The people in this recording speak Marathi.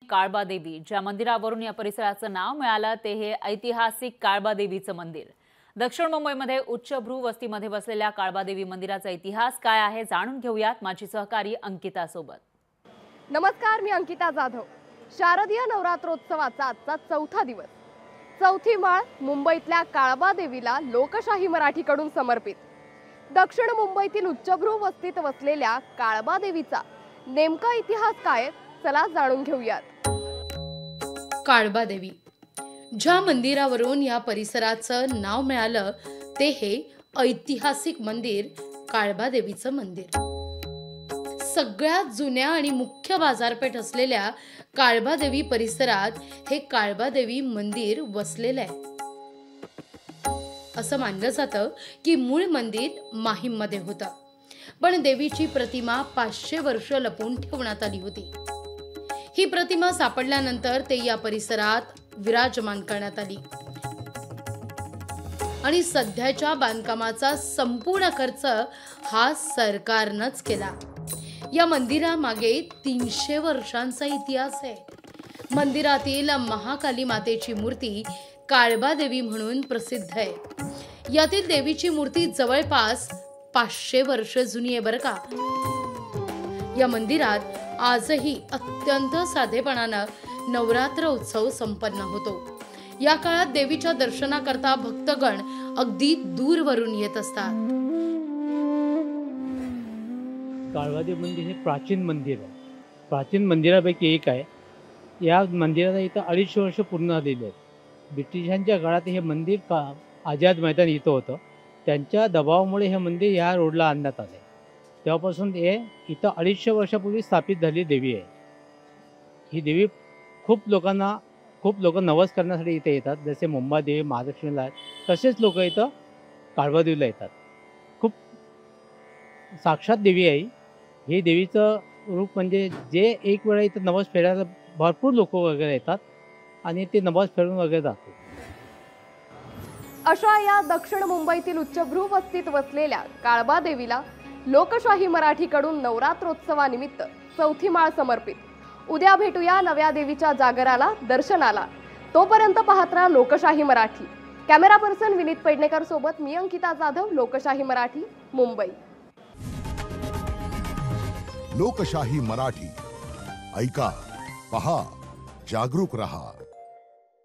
काळबादेवी, ज्या मंदिरावरून या परिसराचं नाव मिळालं ते हे ऐतिहासिक काळबादेवीचं मंदिर। दक्षिण मुंबईमध्ये उच्चभ्रू वस्तीमध्ये वसलेल्या काळबादेवी मंदिराचा इतिहास काय आहे जाणून घेऊयात माझी सहकारी अंकिता सोबत। नमस्कार, मी अंकिता जाधव। शारदीय नवरात्रोत्सवाचा आजचा चौथा दिवस। चौथी माळ मुंबईतल्या काळबादेवीला लोकशाही मराठीकडून समर्पित। दक्षिण मुंबईतील उच्चभ्रू वस्तीत वसलेल्या काळबादेवीचा नेमका इतिहास काय, चला जाणून घेऊयात। काळबादेवी, ज्या मंदिरावरून या परिसराचं नाव मिळालं ते हे ऐतिहासिक मंदिर काळबादेवीचं मंदिर। सगळ्यात जुन्या आणि मुख्य बाजारपेठ असलेल्या काळबादेवी परिसरात हे काळबादेवी मंदिर वसलेलं आहे। असं मानलं जातं की मूळ मंदिर माहीममध्ये होतं, पण देवीची प्रतिमा 500 वर्ष लपवून ठेवण्यात आली होती। ही प्रतिमा सापडल्यानंतर ते या परिसरात विराजमान करण्यात आली आणि सध्याच्या बांधकामाचा संपूर्ण खर्च हा सरकारनंच केला। या मंदिरामागे 300 वर्षांचा इतिहास आहे। मंदिरातील महाकाली मातेची मूर्ती काळबादेवी म्हणून प्रसिद्ध आहे। यातील देवीची मूर्ती जवळपास 500 वर्ष जुनी आहे बरं का। या मंदिरात आजही अत्यंत साधेपणानं नवरात्र उत्सव संपन्न होतो। या काळात देवीच्या दर्शनाकरता भक्तगण अगदी दूरवरून येत असतात। काळबादेवी मंदिर हे प्राचीन मंदिर आहे। प्राचीन मंदिरापैकी एक आहे। या मंदिराला इथं 250 वर्ष पूर्ण झालेली आहेत। ब्रिटिशांच्या काळात हे मंदिर आझाद मैदान इथं होतं। त्यांच्या दबावामुळे हे मंदिर ह्या रोडला आणण्यात आले। तेव्हापासून हे इथं 250 वर्षापूर्वी स्थापित झालेली देवी आहे। ही देवी खूप लोक नवस करण्यासाठी इथे येतात। जसे मुंबादेवी महालक्ष्मीला आहेत तसेच लोक इथं काळबादेवीला येतात। खूप साक्षात देवी आहे ही। देवीचं रूप म्हणजे जे एक वेळा इथं नवस फेडायला भरपूर लोक वगैरे येतात आणि ते नवस फेडून वगैरे जातात। अशा या दक्षिण मुंबईतील उच्चभ्रू वस्तीत वसलेल्या काळबादेवीला लोकशाही मराठीकडून नवरात्रोत्सवानिमित्त चौथी माळ समर्पित। उद्या भेटूया नव्या देवीच्या जागराला, दर्शनाला। तोपर्यंत पाहत राहा लोकशाही मराठी। कॅमेरा पर्सन विनीत पेडणेकर सोबत मी अंकिता जाधव, लोकशाही मराठी, मुंबई। लोकशाही मराठी ऐका, पहा, जागरूक रहा।